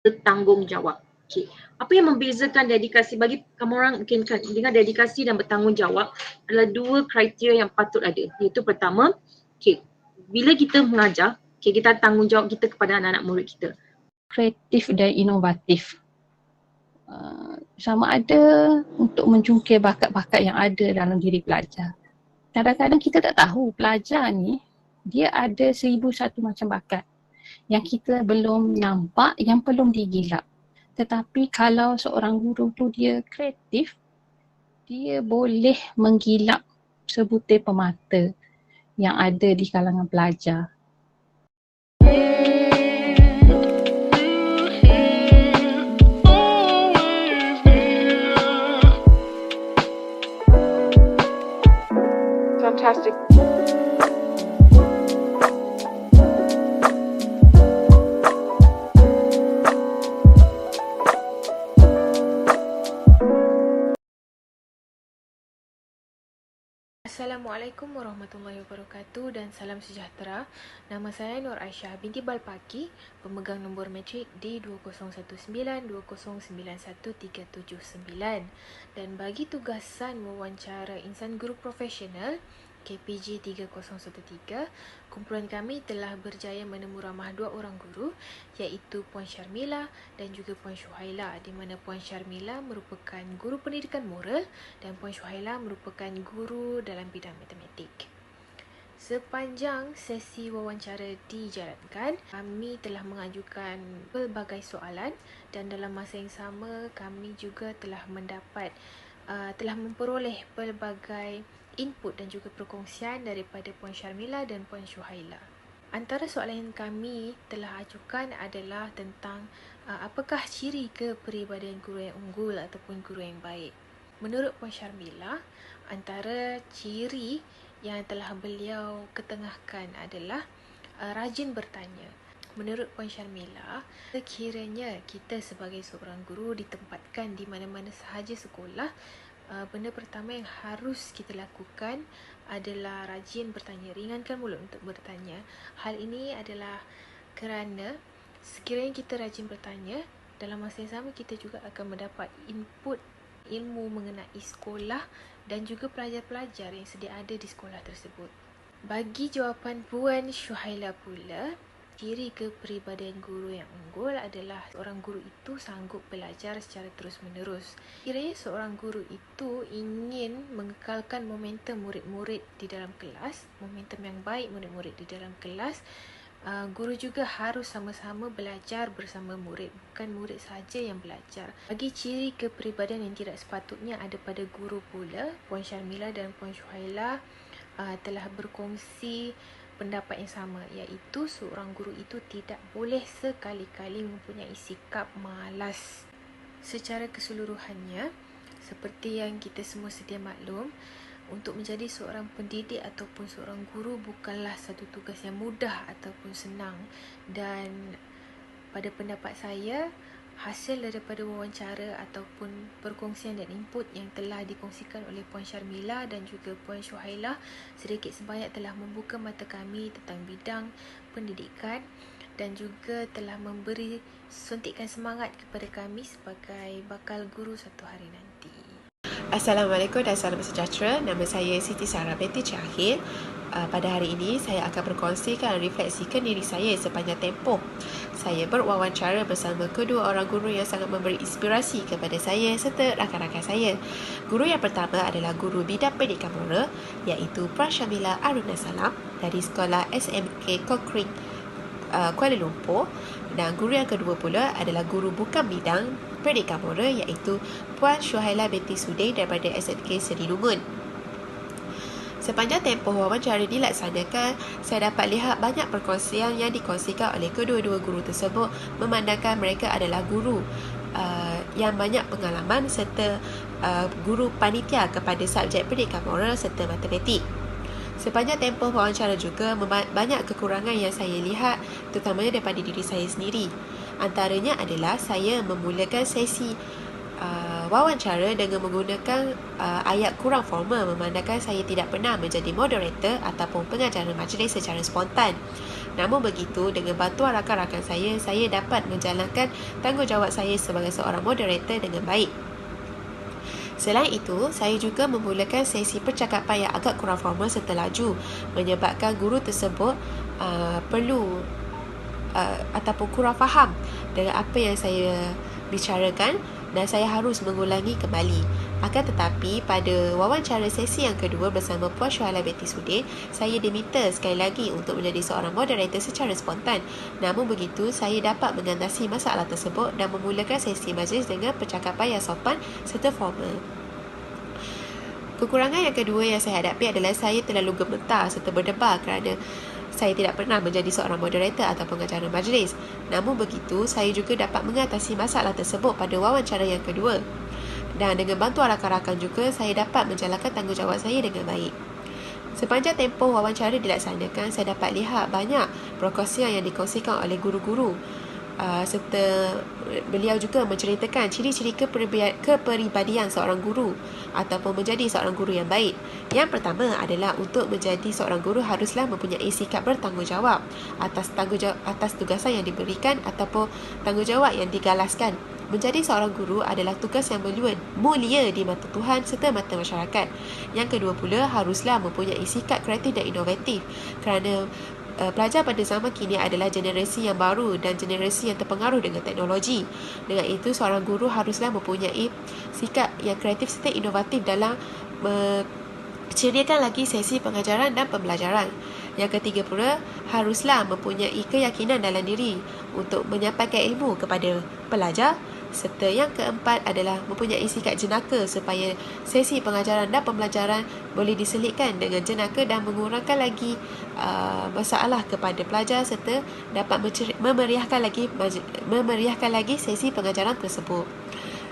bertanggungjawab. Okay. Apa yang membezakan dedikasi bagi kamu orang mungkin dengan dedikasi dan bertanggungjawab adalah dua kriteria yang patut ada. Iaitu pertama, okay, bila kita mengajar, okay, kita tanggungjawab kita kepada anak-anak murid kita. Kreatif dan inovatif. Sama ada untuk menjungkir bakat-bakat yang ada dalam diri pelajar. Kadang-kadang kita tak tahu pelajar ni dia ada 1001 macam bakat yang kita belum nampak, yang belum digilap. Tetapi kalau seorang guru tu dia kreatif, dia boleh menggilap sebutir permata yang ada di kalangan pelajar. Fantastic. Assalamualaikum warahmatullahi wabarakatuh dan salam sejahtera. Nama saya Nur Aisyah binti Balpaki, pemegang nombor matrik D2019-2091379. Dan bagi tugasan wawancara insan guru profesional KPG 3013, kumpulan kami telah berjaya menemu ramah dua orang guru, iaitu Puan Syarmila dan juga Puan Syuhaila, di mana Puan Syarmila merupakan guru pendidikan moral dan Puan Syuhaila merupakan guru dalam bidang matematik. Sepanjang sesi wawancara dijalankan, kami telah mengajukan pelbagai soalan dan dalam masa yang sama kami juga telah memperoleh pelbagai input dan juga perkongsian daripada Puan Syarmila dan Puan Syuhaila. Antara soalan yang kami telah ajukan adalah tentang apakah ciri kepribadian guru yang unggul ataupun guru yang baik. Menurut Puan Syarmila, antara ciri yang telah beliau ketengahkan adalah rajin bertanya. Menurut Puan Syarmila, sekiranya kita sebagai seorang guru ditempatkan di mana-mana sahaja sekolah, benda pertama yang harus kita lakukan adalah rajin bertanya, ringankan mulut untuk bertanya. Hal ini adalah kerana sekiranya kita rajin bertanya, dalam masa yang sama kita juga akan mendapat input ilmu mengenai sekolah dan juga pelajar-pelajar yang sedia ada di sekolah tersebut. Bagi jawapan Puan Syuhaila pula, ciri kepribadian guru yang unggul adalah seorang guru itu sanggup belajar secara terus-menerus. Kiranya seorang guru itu ingin mengekalkan momentum murid-murid di dalam kelas, momentum yang baik murid-murid di dalam kelas, guru juga harus sama-sama belajar bersama murid, bukan murid saja yang belajar. Bagi ciri kepribadian yang tidak sepatutnya ada pada guru pula, Puan Syarmila dan Puan Syuhaila telah berkongsi pendapat yang sama, iaitu seorang guru itu tidak boleh sekali-kali mempunyai sikap malas. Secara keseluruhannya, seperti yang kita semua sedia maklum, untuk menjadi seorang pendidik ataupun seorang guru bukanlah satu tugas yang mudah ataupun senang. Dan pada pendapat saya, hasil daripada wawancara ataupun perkongsian dan input yang telah dikongsikan oleh Puan Syarmila dan juga Puan Syuhaila sedikit sebanyak telah membuka mata kami tentang bidang pendidikan dan juga telah memberi suntikan semangat kepada kami sebagai bakal guru satu hari nanti. Assalamualaikum dan salam sejahtera. Nama saya Siti Sarah binti Cahil. Pada hari ini saya akan berkongsikan refleksikan diri saya sepanjang tempoh saya berwawancara bersama kedua orang guru yang sangat memberi inspirasi kepada saya serta rakan-rakan saya. Guru yang pertama adalah guru bidang pendidikan moral, iaitu Puan Syarmila Aruna Salam dari Sekolah SMK Konkrit Kuala Lumpur, dan guru yang kedua pula adalah guru bukan bidang pendidikan moral, iaitu Puan Syuhaila binti Suding daripada SMK Serilungun. Sepanjang tempoh wawancara dilaksanakan, saya dapat lihat banyak perkongsian yang dikongsikan oleh kedua-dua guru tersebut, memandangkan mereka adalah guru yang banyak pengalaman serta guru panitia kepada subjek pendidikan moral serta matematik. Sepanjang tempoh wawancara juga banyak kekurangan yang saya lihat, terutamanya daripada diri saya sendiri. Antaranya adalah saya memulakan sesi wawancara dengan menggunakan ayat kurang formal, memandangkan saya tidak pernah menjadi moderator ataupun pengacara majlis secara spontan. Namun begitu, dengan bantuan rakan-rakan saya dapat menjalankan tanggungjawab saya sebagai seorang moderator dengan baik. Selain itu, saya juga memulakan sesi percakapan yang agak kurang formal serta laju, menyebabkan guru tersebut perlu ataupun kurang faham dengan apa yang saya bicarakan dan saya harus mengulangi kembali. Akan tetapi, pada wawancara sesi yang kedua bersama Puan Syuhaila binti Sudin, saya diminta sekali lagi untuk menjadi seorang moderator secara spontan. Namun begitu, saya dapat mengatasi masalah tersebut dan memulakan sesi majlis dengan percakapan yang sopan serta formal. Kekurangan yang kedua yang saya hadapi adalah saya terlalu gemetar serta berdebar kerana saya tidak pernah menjadi seorang moderator atau pengacara majlis. Namun begitu, saya juga dapat mengatasi masalah tersebut pada wawancara yang kedua. Dan dengan bantuan rakan-rakan juga, saya dapat menjalankan tanggungjawab saya dengan baik. Sepanjang tempoh wawancara dilaksanakan, saya dapat lihat banyak perkongsian yang dikongsikan oleh guru-guru. Serta beliau juga menceritakan ciri-ciri kepribadian seorang guru ataupun menjadi seorang guru yang baik. Yang pertama adalah untuk menjadi seorang guru haruslah mempunyai sikap bertanggungjawab atas tugasan yang diberikan ataupun tanggungjawab yang digalaskan. Menjadi seorang guru adalah tugas yang mulia di mata Tuhan serta mata masyarakat. Yang kedua pula, haruslah mempunyai sikap kreatif dan inovatif kerana pelajar pada zaman kini adalah generasi yang baru dan generasi yang terpengaruh dengan teknologi. Dengan itu, seorang guru haruslah mempunyai sikap yang kreatif serta inovatif dalam menceriakan lagi sesi pengajaran dan pembelajaran. Yang ketiga pula, haruslah mempunyai keyakinan dalam diri untuk menyampaikan ilmu kepada pelajar. Serta yang keempat adalah mempunyai sikap jenaka supaya sesi pengajaran dan pembelajaran boleh diselitkan dengan jenaka dan mengurangkan lagi masalah kepada pelajar serta dapat memeriahkan lagi sesi pengajaran tersebut.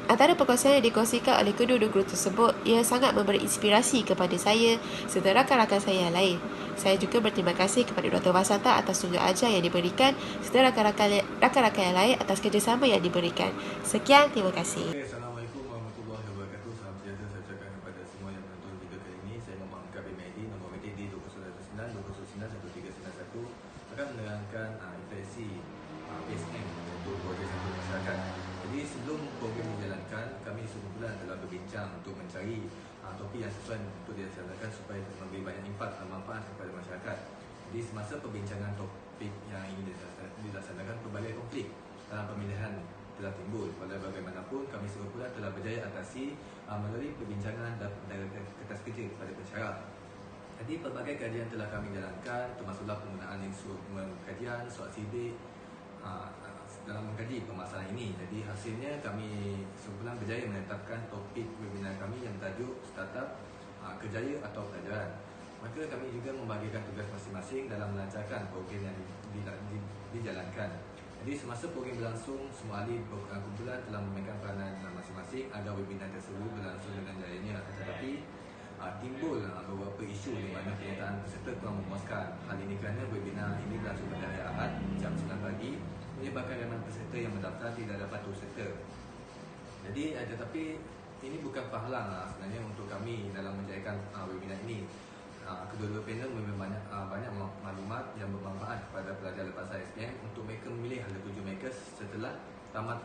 Antara perkongsian yang dikongsikan oleh kedua-dua guru tersebut, ia sangat memberi inspirasi kepada saya serta rakan-rakan saya yang lain. Saya juga berterima kasih kepada Dr. Vasanta atas tunjuk ajar yang diberikan serta rakan-rakan yang lain atas kerjasama yang diberikan. Sekian, terima kasih. Assalamualaikum warahmatullahi wabarakatuh. Salam sejahtera saya ucapkan kepada semua yang menonton video kali ini. Saya Muhammad Kabir Mehdi, nombor medik di 209-209-1391 akan menerangkan refleksi PSM untuk projek satu masyarakat. Jadi sebelum program dijalankan, kami sekumpulan telah berbincang untuk mencari topik yang sesuai untuk dilaksanakan supaya memberi banyak impak dan manfaat kepada masyarakat. Jadi semasa perbincangan topik yang ingin dilaksanakan, pelbagai konflik dalam pemilihan telah timbul. Walau bagaimanapun, kami sekumpulan telah berjaya atasi melalui perbincangan dan kertas kerja kepada pensyarah. Jadi pelbagai kajian telah kami jalankan, termasuklah penggunaan instrumen kajian, soal sidik dalam mengkaji permasalahan ini. Jadi hasilnya kami sekumpulan berjaya menetapkan topik webinar kami yang bertajuk Startup Kerjaya atau Pelajaran. Maka kami juga membagikan tugas masing-masing dalam melancarkan program yang dijalankan. Jadi semasa program berlangsung, semua ahli kumpulan telah memainkan peranan masing-masing agar webinar tersebut berlangsung dengan jayanya. Tetapi timbul beberapa isu di mana kenyataan peserta kurang memuaskan. Hal ini kerana webinar ini berlangsung pada hari Ahad jam 9 pagi, menyebabkan ramai peserta yang mendaftar tidak dapat turut serta. Jadi tetapi ini bukan penghalang sebenarnya untuk kami dalam menjayakan webinar ini. Kedua-dua panel memberi banyak maklumat yang bermanfaat kepada pelajar lepas SPM untuk mereka memilih hala tuju mereka setelah tamat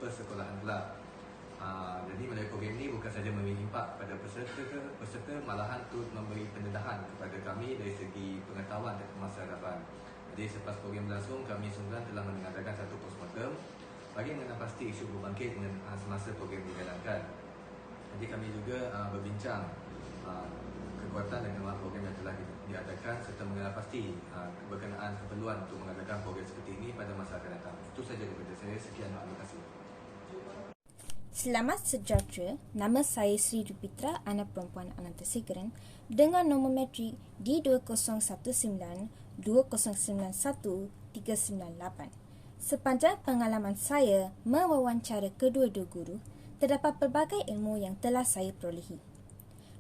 persekolahan kelab. Jadi melalui program ini bukan saja memberi impak kepada peserta malahan turut memberi pendedahan kepada kami dari segi pengetahuan dan pemasaran. Jadi selepas program berlangsung, kami sebenarnya telah mengadakan satu postmortem bagi mengenal pasti isu berbangkit semasa program dijalankan. Jadi kami juga berbincang kekuatan dan kelemahan program yang telah diadakan serta mengenal pasti berkenaan keperluan untuk mengadakan program seperti ini pada masa akan datang. Itu saja daripada saya. Sekian, terima kasih. Selamat sejahtera, nama saya Sri Dupitra, anak perempuan Anantasegaran dengan nombor metrik D20192091398. Sepanjang pengalaman saya mewawancara kedua-dua guru, terdapat pelbagai ilmu yang telah saya perolehi.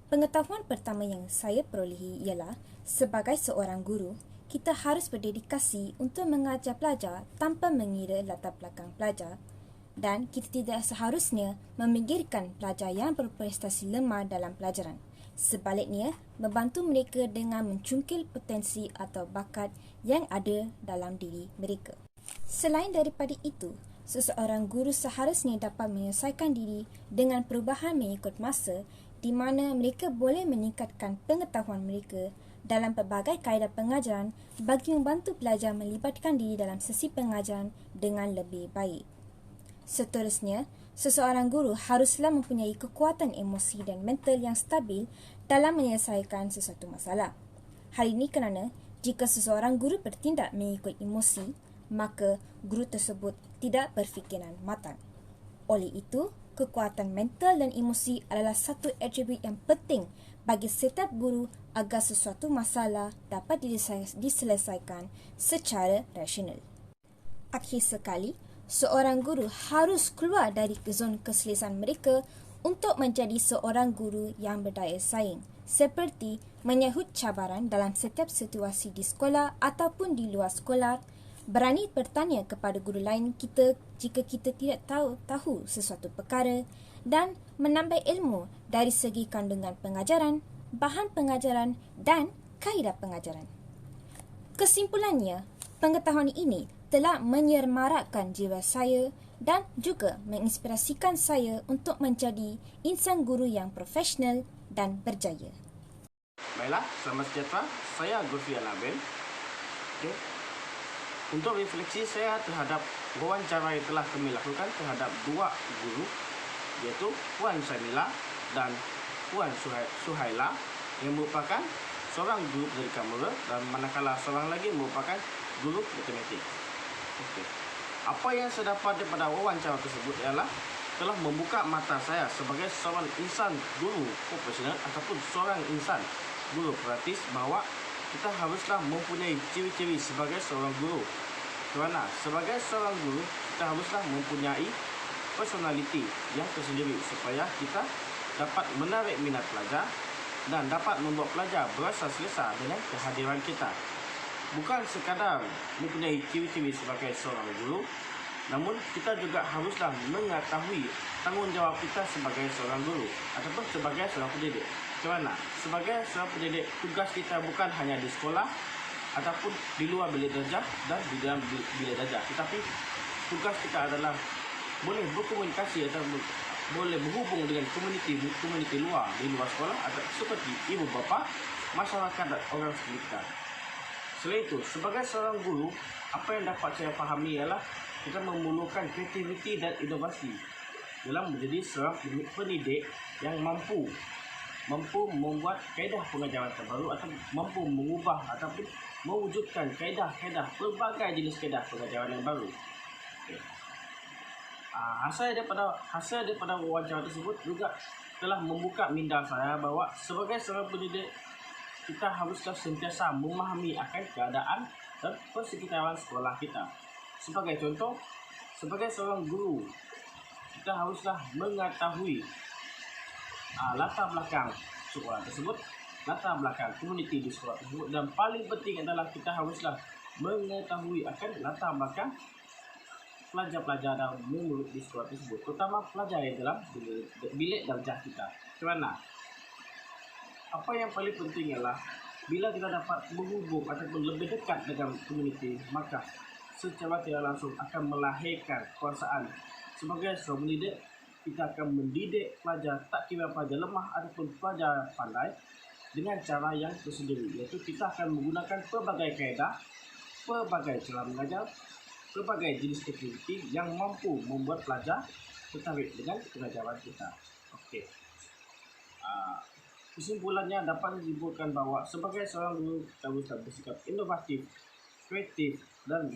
Pengetahuan pertama yang saya perolehi ialah sebagai seorang guru, kita harus berdedikasi untuk mengajar pelajar tanpa mengira latar belakang pelajar. Dan kita tidak seharusnya meminggirkan pelajar yang berprestasi lemah dalam pelajaran. Sebaliknya, membantu mereka dengan mencungkil potensi atau bakat yang ada dalam diri mereka. Selain daripada itu, seseorang guru seharusnya dapat menyesuaikan diri dengan perubahan mengikut masa di mana mereka boleh meningkatkan pengetahuan mereka dalam pelbagai kaedah pengajaran bagi membantu pelajar melibatkan diri dalam sesi pengajaran dengan lebih baik. Seterusnya, seseorang guru haruslah mempunyai kekuatan emosi dan mental yang stabil dalam menyelesaikan sesuatu masalah. Hal ini kerana jika seseorang guru bertindak mengikut emosi, maka guru tersebut tidak berfikiran matang. Oleh itu, kekuatan mental dan emosi adalah satu atribut yang penting bagi setiap guru agar sesuatu masalah dapat diselesaikan secara rasional. Akhir sekali, seorang guru harus keluar dari zon keselesaan mereka untuk menjadi seorang guru yang berdaya saing, seperti menyahut cabaran dalam setiap situasi di sekolah ataupun di luar sekolah, berani bertanya kepada guru lain kita jika kita tidak tahu sesuatu perkara, dan menambah ilmu dari segi kandungan pengajaran, bahan pengajaran dan kaedah pengajaran. Kesimpulannya, pengetahuan ini telah menyemarakkan jiwa saya dan juga menginspirasikan saya untuk menjadi insan guru yang profesional dan berjaya. Baiklah, selamat sejahtera. Saya Gurfi Al-Abil. Okay. Untuk refleksi saya terhadap wawancara yang telah kami lakukan terhadap dua guru, iaitu Puan Syamila dan Puan Suhaila, yang merupakan seorang guru dari kamera dan manakala seorang lagi merupakan guru matematik. Okay. Apa yang saya dapat daripada wawancara tersebut ialah telah membuka mata saya sebagai seorang insan guru profesional ataupun seorang insan guru praktis bahawa kita haruslah mempunyai ciri-ciri sebagai seorang guru. Kerana sebagai seorang guru, kita haruslah mempunyai personality yang tersendiri supaya kita dapat menarik minat pelajar dan dapat membuat pelajar berasa selesa dengan kehadiran kita. Bukan sekadar mempunyai ciri-ciri sebagai seorang guru, namun kita juga haruslah mengetahui tanggungjawab kita sebagai seorang guru ataupun sebagai seorang pendidik. Kerana sebagai seorang pendidik, tugas kita bukan hanya di sekolah ataupun di luar bilik darjah dan di dalam bilik darjah, tetapi tugas kita adalah boleh berkomunikasi atau boleh berhubung dengan komuniti luar di luar sekolah atau seperti ibu bapa, masyarakat dan orang sekitar. Selain itu, sebagai seorang guru, apa yang dapat saya fahami ialah kita memerlukan kreativiti dan inovasi dalam menjadi seorang pendidik yang mampu membuat kaedah pengajaran terbaru atau mampu mengubah ataupun mewujudkan kaedah-kaedah pelbagai jenis kaedah pengajaran yang baru. Okay. Hasil daripada wawancara tersebut juga telah membuka minda saya bahawa sebagai seorang pendidik kita haruslah sentiasa memahami akan keadaan dan persekitaran sekolah kita. Sebagai contoh, sebagai seorang guru, kita haruslah mengetahui latar belakang sekolah tersebut, latar belakang komuniti di sekolah tersebut, dan paling penting adalah kita haruslah mengetahui akan latar belakang pelajar-pelajar dan murid di sekolah tersebut, terutama pelajar yang dalam bilik darjah kita. Kerana apa yang paling penting ialah bila kita dapat menghubung ataupun lebih dekat dengan komuniti, maka secara tidak langsung akan melahirkan perasaan sebagai seorang pendidik. Kita akan mendidik pelajar, tak kira pelajar lemah ataupun pelajar pandai, dengan cara yang tersendiri, iaitu kita akan menggunakan pelbagai kaedah, pelbagai cara mengajar, pelbagai jenis aktiviti yang mampu membuat pelajar tertarik dengan pengajaran kita. Okey. Kesimpulannya dapat disimpulkan bahawa sebagai seorang guru kita harus bersikap inovatif, kreatif dan